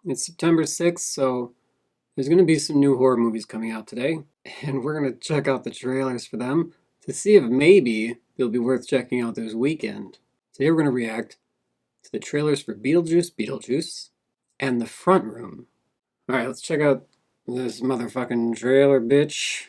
It's September 6th, so there's going to be some new horror movies coming out today, and we're going to check out the trailers for them to see if maybe they'll be worth checking out this weekend. Today we're going to react to the trailers for Beetlejuice, and The Front Room. Alright, let's check out this motherfucking trailer, bitch.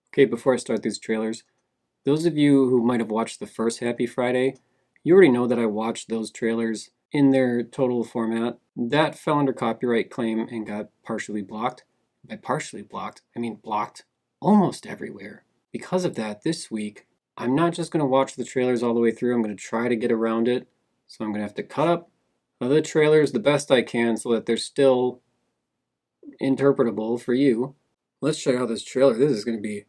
Okay, before I start these trailers, those of you who might have watched the first Happy Friday, you already know that I watched those trailers in their total format. That fell under copyright claim and got partially blocked. By partially blocked, I mean blocked almost everywhere. Because of that, this week, I'm not just going to watch the trailers all the way through, I'm going to try to get around it. So I'm going to have to cut up the trailers the best I can so that they're still interpretable for you. Let's check out this trailer. This is going to be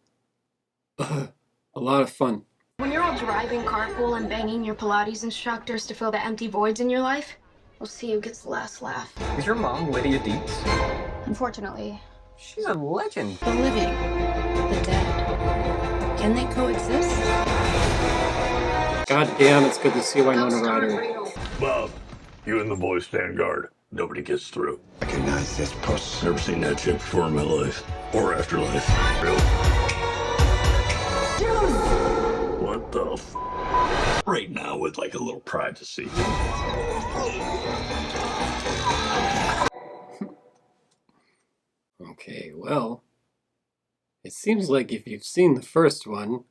a lot of fun. When you're all driving carpool and banging your Pilates instructors to fill the empty voids in your life, we'll see who gets the last laugh. Is your mom Lydia Dietz? Unfortunately. She's a legend. The living, the dead. Can they coexist? God damn, it's good to see Winona Ryder. Bob, you and the boys stand guard. Nobody gets through. Recognize this puss. Never seen that shit before in my life. Or afterlife. Real. What the f? Right now with like a little privacy. Okay, well, it seems like if you've seen the first one,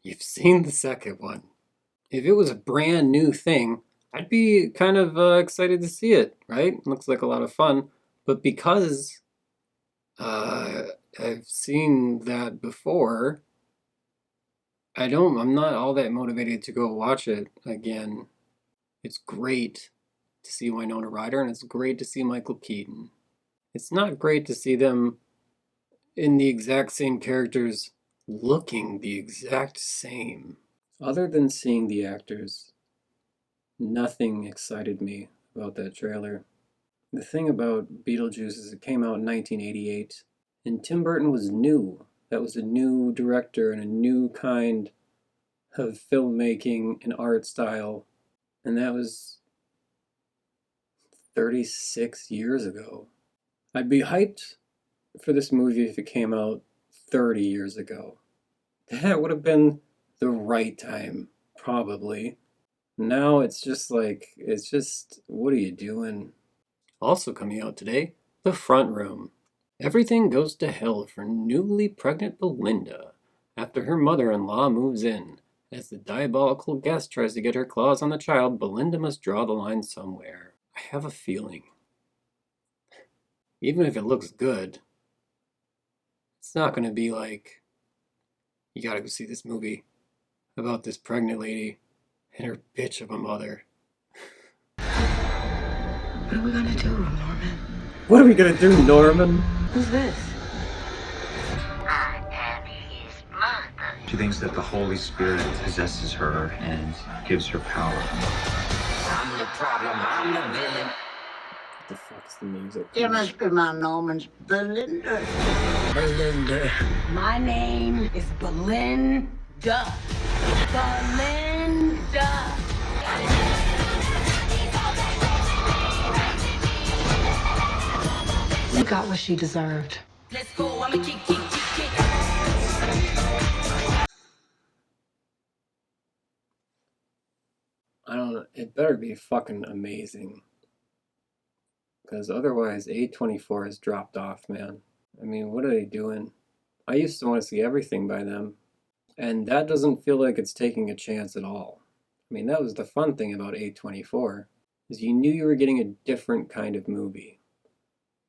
you've seen the second one. If it was a brand new thing, I'd be kind of excited to see it, right? Looks like a lot of fun. But because I've seen that before, I'm not all that motivated to go watch it again. It's great to see Winona Ryder, and it's great to see Michael Keaton. It's not great to see them in the exact same characters looking the exact same. Other than seeing the actors, nothing excited me about that trailer. The thing about Beetlejuice is it came out in 1988, and Tim Burton was new. That was a new director and a new kind of filmmaking and art style, and that was 36 years ago. I'd be hyped for this movie if it came out 30 years ago. That would have been the right time, probably. Now it's just, what are you doing? Also coming out today, The Front Room. Everything goes to hell for newly pregnant Belinda after her mother-in-law moves in. As the diabolical guest tries to get her claws on the child, Belinda must draw the line somewhere. I have a feeling, even if it looks good, it's not going to be like, you gotta go see this movie about this pregnant lady and her bitch of a mother. What are we gonna do, Norman? What are we gonna do, Norman? Who's this? I am his mother. She thinks that the Holy Spirit possesses her and gives her power. I'm the problem, I'm the villain. What the fuck's the music? You must be my Norman's Belinda. Belinda. My name is Belinda. Belinda. She got what she deserved. Let's go, I'm a kick. I don't know, it better be fucking amazing. Because otherwise, A24 has dropped off, man. I mean, what are they doing? I used to want to see everything by them. And that doesn't feel like it's taking a chance at all. I mean, that was the fun thing about A24, is you knew you were getting a different kind of movie.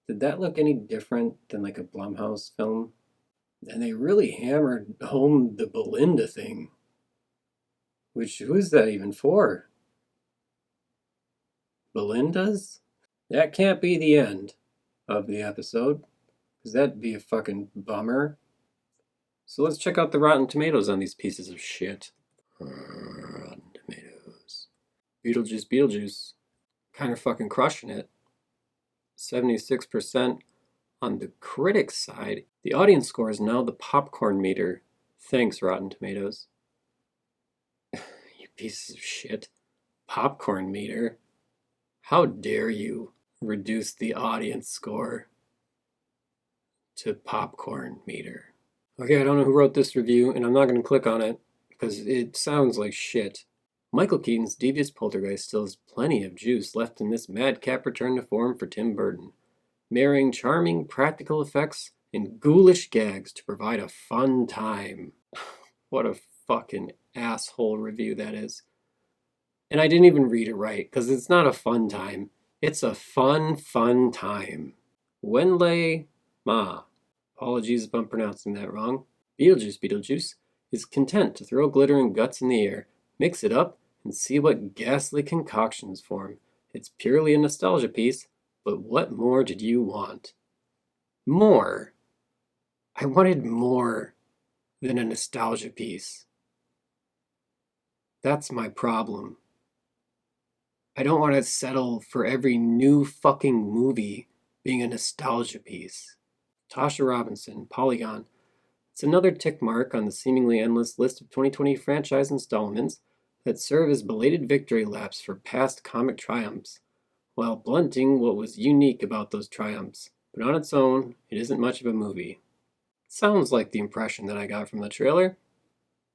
Did that look any different than like a Blumhouse film? And they really hammered home the Belinda thing. Which, who is that even for? Belinda's? That can't be the end of the episode, because that'd be a fucking bummer. So let's check out the Rotten Tomatoes on these pieces of shit. Rotten Tomatoes. Beetlejuice. Kind of fucking crushing it. 76% on the critics' side. The audience score is now the popcorn meter. Thanks, Rotten Tomatoes. You pieces of shit. Popcorn meter. How dare you? reduce the audience score to popcorn meter. Okay, I don't know who wrote this review, and I'm not going to click on it because it sounds like shit. Michael Keaton's devious poltergeist still has plenty of juice left in this madcap return to form for Tim Burton, marrying charming practical effects and ghoulish gags to provide a fun time. What a fucking asshole review that is. And I didn't even read it right, because it's not a fun time. It's a fun time. Wenlei Ma. Apologies if I'm pronouncing that wrong. Beetlejuice is content to throw glittering guts in the air, mix it up, and see what ghastly concoctions form. It's purely a nostalgia piece, but what more did you want? More? I wanted more than a nostalgia piece. That's my problem. I don't want to settle for every new fucking movie being a nostalgia piece. Tasha Robinson, Polygon. It's another tick mark on the seemingly endless list of 2020 franchise installments that serve as belated victory laps for past comic triumphs, while blunting what was unique about those triumphs. But on its own, it isn't much of a movie. Sounds like the impression that I got from the trailer,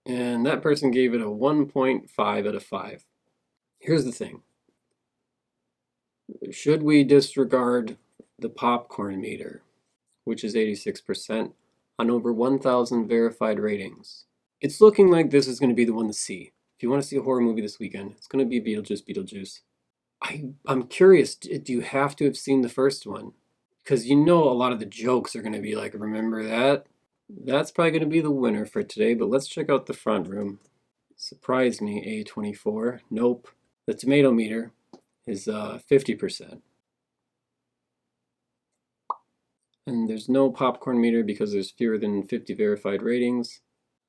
and that person gave it a 1.5 out of 5. Here's the thing. Should we disregard the popcorn meter, which is 86%, on over 1,000 verified ratings? It's looking like this is going to be the one to see. If you want to see a horror movie this weekend, it's going to be Beetlejuice. I'm curious, do you have to have seen the first one? Because you know a lot of the jokes are going to be like, remember that? That's probably going to be the winner for today, but let's check out the front room. Surprise me, A24. Nope. The tomato meter is 50%. And there's no popcorn meter because there's fewer than 50 verified ratings.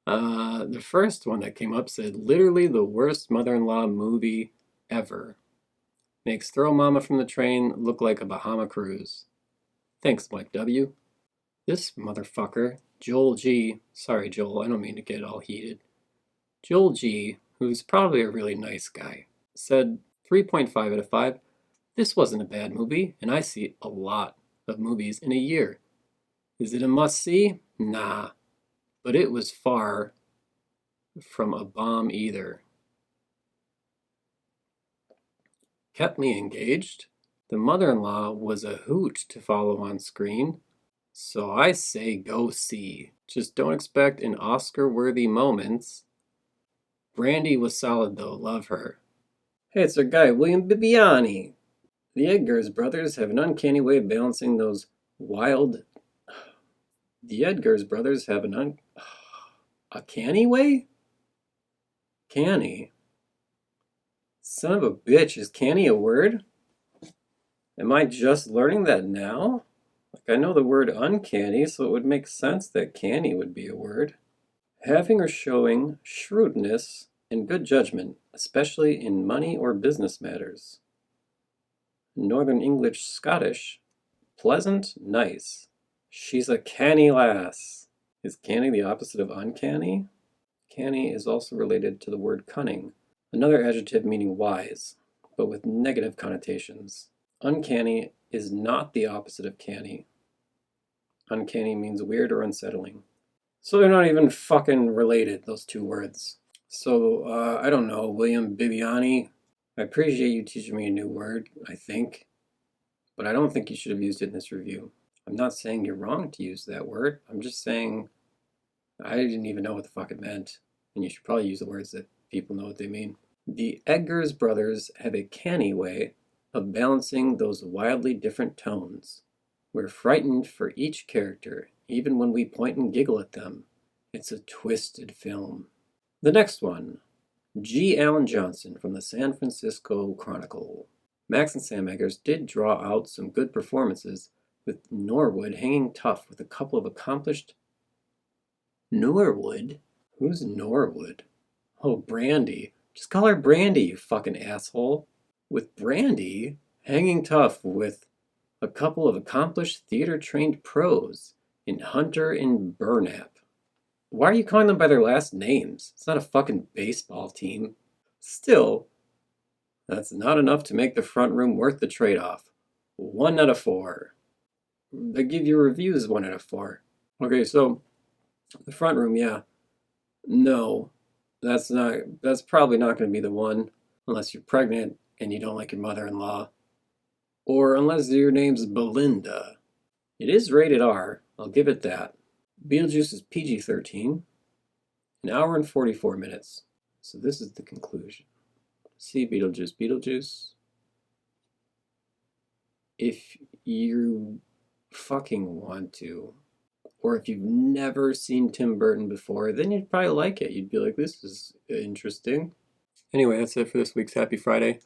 The first one that came up said, literally the worst mother-in-law movie ever. Makes Throw Mama from the Train look like a Bahama cruise. Thanks, Mike W. This motherfucker, Joel G. Sorry, Joel, I don't mean to get all heated. Joel G., who's probably a really nice guy, said 3.5 out of 5. This wasn't a bad movie, and I see a lot of movies in a year. Is it a must-see? Nah. But it was far from a bomb either. Kept me engaged. The mother-in-law was a hoot to follow on screen. So I say go see. Just don't expect an Oscar-worthy moments. Brandy was solid though, love her. Hey, it's our guy, William Bibiani. The Edgars brothers have an uncanny way of balancing those wild... The Edgars brothers have a canny way? Canny? Son of a bitch, is canny a word? Am I just learning that now? Like, I know the word uncanny, so it would make sense that canny would be a word. Having or showing shrewdness and good judgment, especially in money or business matters. Northern English Scottish, pleasant, nice. She's a canny lass. Is canny the opposite of uncanny? Canny is also related to the word cunning, another adjective meaning wise, but with negative connotations. Uncanny is not the opposite of canny. Uncanny means weird or unsettling. So they're not even fucking related, those two words. So, I don't know, William Bibiani. I appreciate you teaching me a new word, I think. But I don't think you should have used it in this review. I'm not saying you're wrong to use that word. I'm just saying I didn't even know what the fuck it meant. And you should probably use the words that people know what they mean. The Edgars brothers have a canny way of balancing those wildly different tones. We're frightened for each character, even when we point and giggle at them. It's a twisted film. The next one, G. Allen Johnson from the San Francisco Chronicle. Max and Sam Eggers did draw out some good performances, with Norwood hanging tough with a couple of accomplished... Norwood? Who's Norwood? Oh, Brandy. Just call her Brandy, you fucking asshole. With Brandy hanging tough with a couple of accomplished theater-trained pros in Hunter and Burnap. Why are you calling them by their last names? It's not a fucking baseball team. Still, that's not enough to make the front room worth the trade-off. 1 out of 4. They give you reviews 1 out of 4. Okay, so the front room, yeah. No, that's probably not going to be the one unless you're pregnant and you don't like your mother-in-law. Or unless your name's Belinda. It is rated R, I'll give it that. Beetlejuice is PG-13, an hour and 44 minutes. So this is the conclusion. See Beetlejuice. Beetlejuice. If you fucking want to, or if you've never seen Tim Burton before, then you'd probably like it. You'd be like, this is interesting. Anyway, that's it for this week's Happy Friday.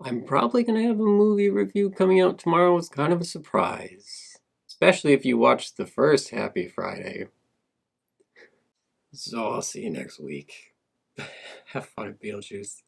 I'm probably going to have a movie review coming out tomorrow. It's kind of a surprise. Especially if you watched the first Happy Friday. So I'll see you next week. Have fun at Beetlejuice.